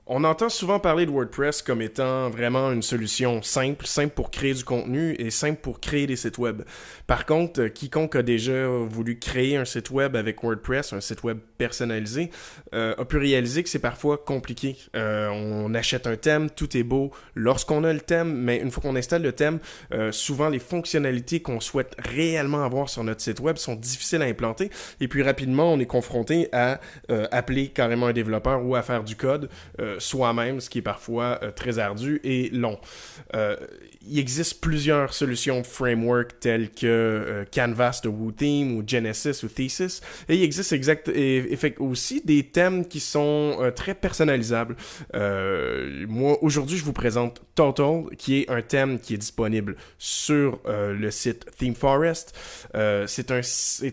On entend souvent parler de WordPress comme étant vraiment une solution simple pour créer du contenu et simple pour créer des sites web. Par contre, quiconque a déjà voulu créer un site web avec WordPress, un site web personnalisé, a pu réaliser que c'est parfois compliqué. On achète un thème, tout est beau lorsqu'on a le thème, mais une fois qu'on installe le thème, souvent les fonctionnalités qu'on souhaite réellement avoir sur notre site web sont difficiles à implanter et puis rapidement on est confronté à appeler carrément un développeur ou à faire du code soi-même, ce qui est parfois très ardu et long. Euh, il existe plusieurs solutions framework telles que Canvas de WooTheme ou Genesis ou Thesis et il existe aussi des thèmes qui sont très personnalisables. Moi, aujourd'hui, je vous présente Total, qui est un thème qui est disponible sur le site ThemeForest. C'est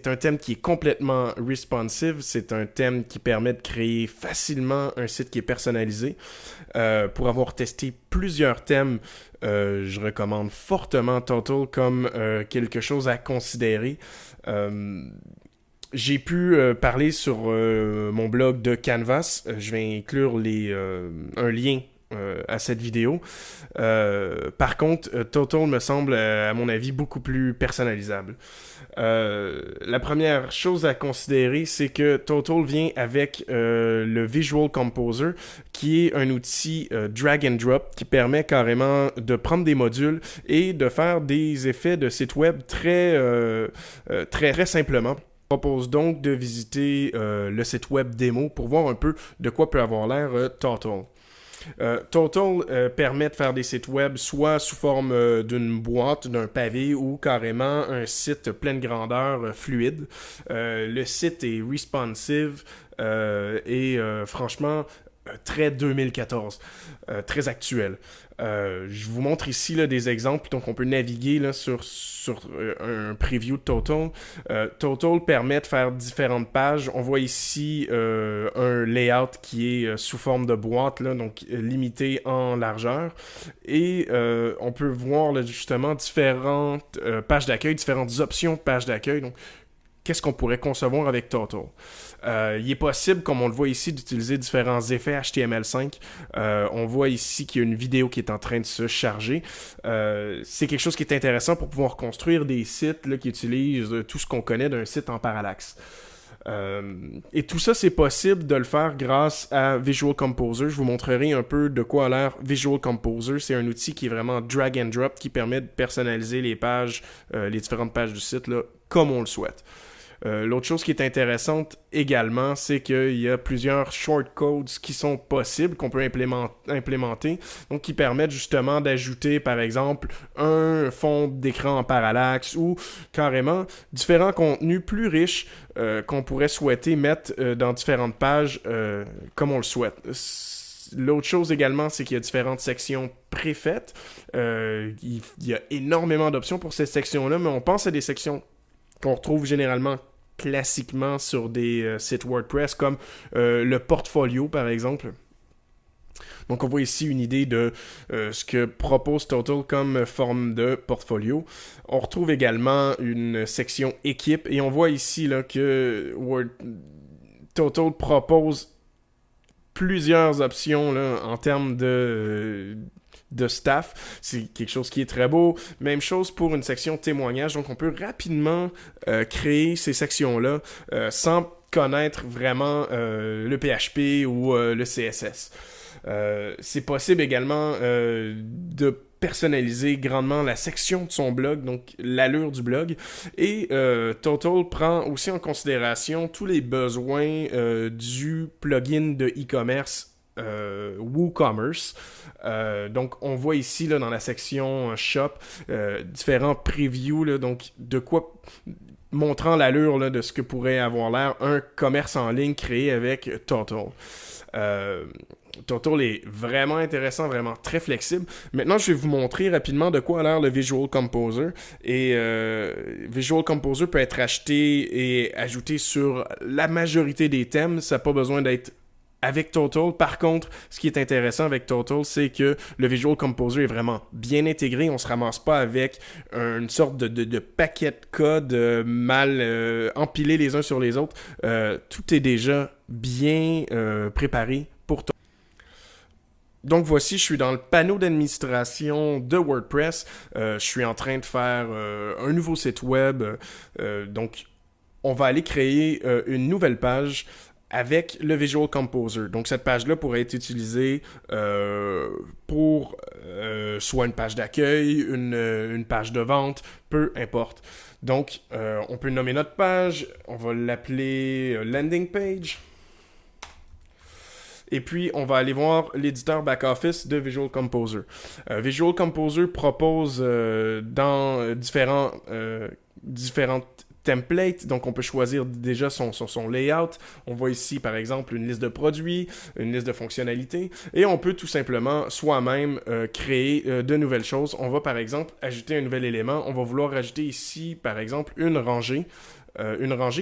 un thème qui est complètement responsive. C'est un thème qui permet de créer facilement un site qui est personnalisé. Pour avoir testé plusieurs thèmes, je recommande fortement Total comme quelque chose à considérer. J'ai pu parler sur mon blog de Canvas. Je vais inclure un lien à cette vidéo. Par contre, Total me semble, à mon avis, beaucoup plus personnalisable. La première chose à considérer, c'est que Total vient avec le Visual Composer, qui est un outil drag and drop qui permet carrément de prendre des modules et de faire des effets de site web très simplement. Je propose donc de visiter le site web démo pour voir un peu de quoi peut avoir l'air Total. Total permet de faire des sites web soit sous forme d'une boîte, d'un pavé ou carrément un site pleine grandeur fluide. Le site est responsive et franchement très 2014, très actuel. Je vous montre ici là, des exemples, donc on peut naviguer là, sur un preview de Total. Total permet de faire différentes pages. On voit ici un layout qui est sous forme de boîte, là, donc limité en largeur. Et on peut voir là, justement différentes pages d'accueil, différentes options de pages d'accueil. Donc, qu'est-ce qu'on pourrait concevoir avec Total. Il est possible, comme on le voit ici, d'utiliser différents effets HTML5. On voit ici qu'il y a une vidéo qui est en train de se charger. C'est quelque chose qui est intéressant pour pouvoir construire des sites là, qui utilisent tout ce qu'on connaît d'un site en parallaxe. Et tout ça, c'est possible de le faire grâce à Visual Composer. Je vous montrerai un peu de quoi a l'air Visual Composer. C'est un outil qui est vraiment drag and drop, qui permet de personnaliser les pages, les différentes pages du site, là, comme on le souhaite. L'autre chose qui est intéressante également, c'est qu'il y a plusieurs shortcodes qui sont possibles, qu'on peut implémenter, donc qui permettent justement d'ajouter, par exemple, un fond d'écran en parallaxe ou carrément différents contenus plus riches qu'on pourrait souhaiter mettre dans différentes pages comme on le souhaite. L'autre chose également, c'est qu'il y a différentes sections préfaites. Il y a énormément d'options pour ces sections-là, mais on pense à des sections qu'on retrouve généralement classiquement sur des sites WordPress comme le portfolio par exemple. Donc on voit ici une idée de ce que propose Total comme forme de portfolio. On retrouve également une section équipe et on voit ici là, que Total propose plusieurs options là, en termes de staff. C'est quelque chose qui est très beau. Même chose pour une section témoignage. Donc, on peut rapidement créer ces sections-là sans connaître vraiment le PHP ou le CSS. C'est possible également de personnaliser grandement la section de son blog, donc l'allure du blog. Et Total prend aussi en considération tous les besoins du plugin de e-commerce WooCommerce. Donc, on voit ici là, dans la section Shop différents previews, là, donc de quoi montrant l'allure là, de ce que pourrait avoir l'air un commerce en ligne créé avec Total. Total est vraiment intéressant, vraiment très flexible. Maintenant, je vais vous montrer rapidement de quoi a l'air le Visual Composer. Et Visual Composer peut être acheté et ajouté sur la majorité des thèmes. Ça n'a pas besoin d'être avec Total. Par contre, ce qui est intéressant avec Total, c'est que le Visual Composer est vraiment bien intégré. On ne se ramasse pas avec une sorte de paquet de code mal empilés les uns sur les autres. Tout est déjà bien préparé pour Total. Donc voici, je suis dans le panneau d'administration de WordPress. Je suis en train de faire un nouveau site web. Donc on va aller créer une nouvelle page avec le Visual Composer. Donc cette page-là pourrait être utilisée pour soit une page d'accueil, une page de vente, peu importe. Donc on peut nommer notre page, on va l'appeler landing page. Et puis, on va aller voir l'éditeur back-office de Visual Composer. Visual Composer propose dans différentes templates, donc on peut choisir déjà son layout. On voit ici, par exemple, une liste de produits, une liste de fonctionnalités, et on peut tout simplement soi-même créer de nouvelles choses. On va, par exemple, ajouter un nouvel élément. On va vouloir ajouter ici, par exemple, une rangée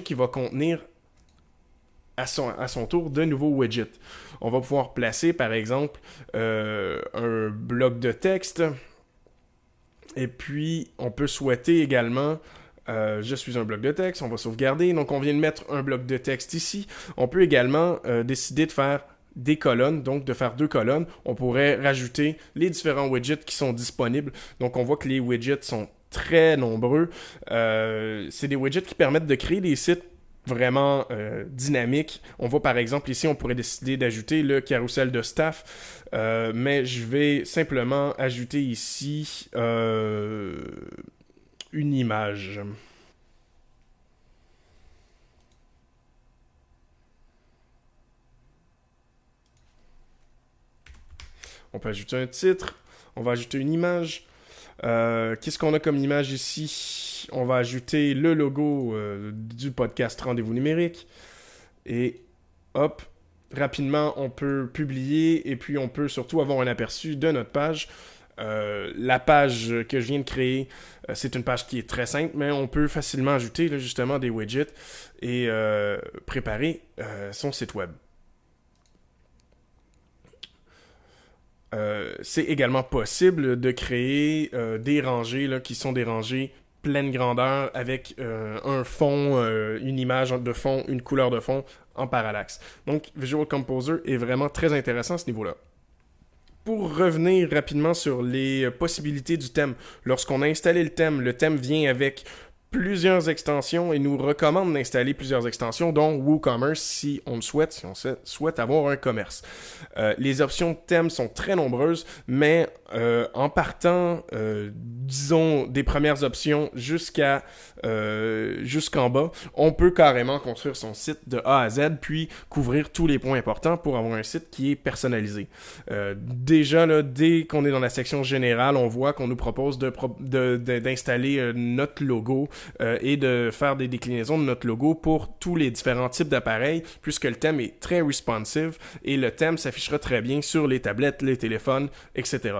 qui va contenir à son tour de nouveaux widgets. On va pouvoir placer, par exemple, un bloc de texte. Et puis, on peut souhaiter également, je suis un bloc de texte, on va sauvegarder. Donc, on vient de mettre un bloc de texte ici. On peut également décider de faire des colonnes, donc de faire 2 colonnes. On pourrait rajouter les différents widgets qui sont disponibles. Donc, on voit que les widgets sont très nombreux. C'est des widgets qui permettent de créer des sites vraiment dynamique. On voit par exemple ici, on pourrait décider d'ajouter le carrousel de staff, mais je vais simplement ajouter ici une image. On peut ajouter un titre, on va ajouter une image. Qu'est-ce qu'on a comme image ici? On va ajouter le logo du podcast Rendez-vous numérique. Et hop, rapidement, on peut publier et puis on peut surtout avoir un aperçu de notre page. La page que je viens de créer, c'est une page qui est très simple, mais on peut facilement ajouter là, justement des widgets et préparer son site web. C'est également possible de créer des rangées là, qui sont des rangées pleine grandeur avec un fond, une image de fond, une couleur de fond en parallaxe. Donc Visual Composer est vraiment très intéressant à ce niveau-là. Pour revenir rapidement sur les possibilités du thème, lorsqu'on a installé le thème vient avec plusieurs extensions et nous recommande d'installer plusieurs extensions, dont WooCommerce si on souhaite avoir un commerce. Les options de thème sont très nombreuses, mais en partant, disons, des premières options jusqu'en bas, on peut carrément construire son site de A à Z, puis couvrir tous les points importants pour avoir un site qui est personnalisé. Déjà, là, dès qu'on est dans la section générale, on voit qu'on nous propose d'installer notre logo et de faire des déclinaisons de notre logo pour tous les différents types d'appareils, puisque le thème est très responsive et le thème s'affichera très bien sur les tablettes, les téléphones, etc.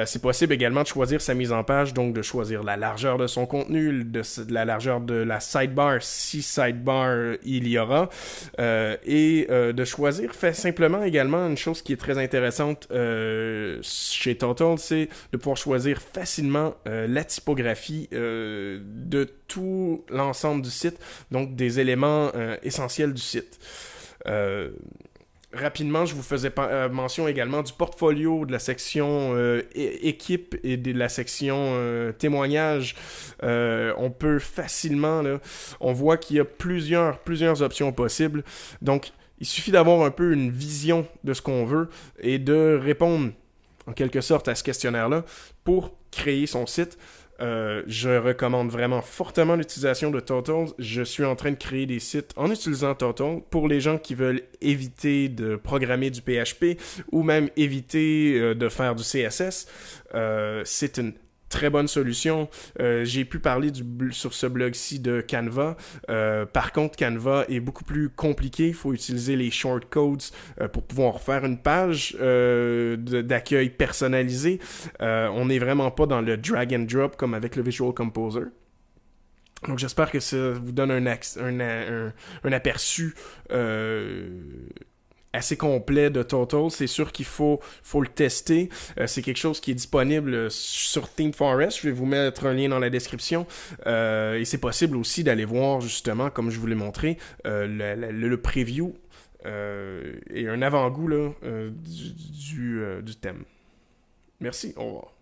C'est possible également de choisir sa mise en page, donc de choisir la largeur de son contenu, de la largeur de la sidebar, si sidebar il y aura, et de choisir simplement également une chose qui est très intéressante chez Total, c'est de pouvoir choisir facilement la typographie de tout l'ensemble du site, donc des éléments essentiels du site. Rapidement, je vous faisais mention également du portfolio, de la section équipe et de la section témoignage. On peut facilement, là, on voit qu'il y a plusieurs options possibles. Donc, il suffit d'avoir un peu une vision de ce qu'on veut et de répondre en quelque sorte à ce questionnaire-là pour créer son site. Je recommande vraiment fortement l'utilisation de Total. Je suis en train de créer des sites en utilisant Total pour les gens qui veulent éviter de programmer du PHP ou même éviter de faire du CSS. C'est une très bonne solution. J'ai pu parler sur ce blog-ci de Canva. Par contre, Canva est beaucoup plus compliqué. Il faut utiliser les shortcodes pour pouvoir faire une page d'accueil personnalisée. On n'est vraiment pas dans le drag and drop comme avec le Visual Composer. Donc j'espère que ça vous donne un aperçu assez complet de Total. C'est sûr qu'il faut le tester. C'est quelque chose qui est disponible sur ThemeForest. Je vais vous mettre un lien dans la description. Et c'est possible aussi d'aller voir justement, comme je vous l'ai montré, le preview et un avant-goût là, du thème. Merci, au revoir.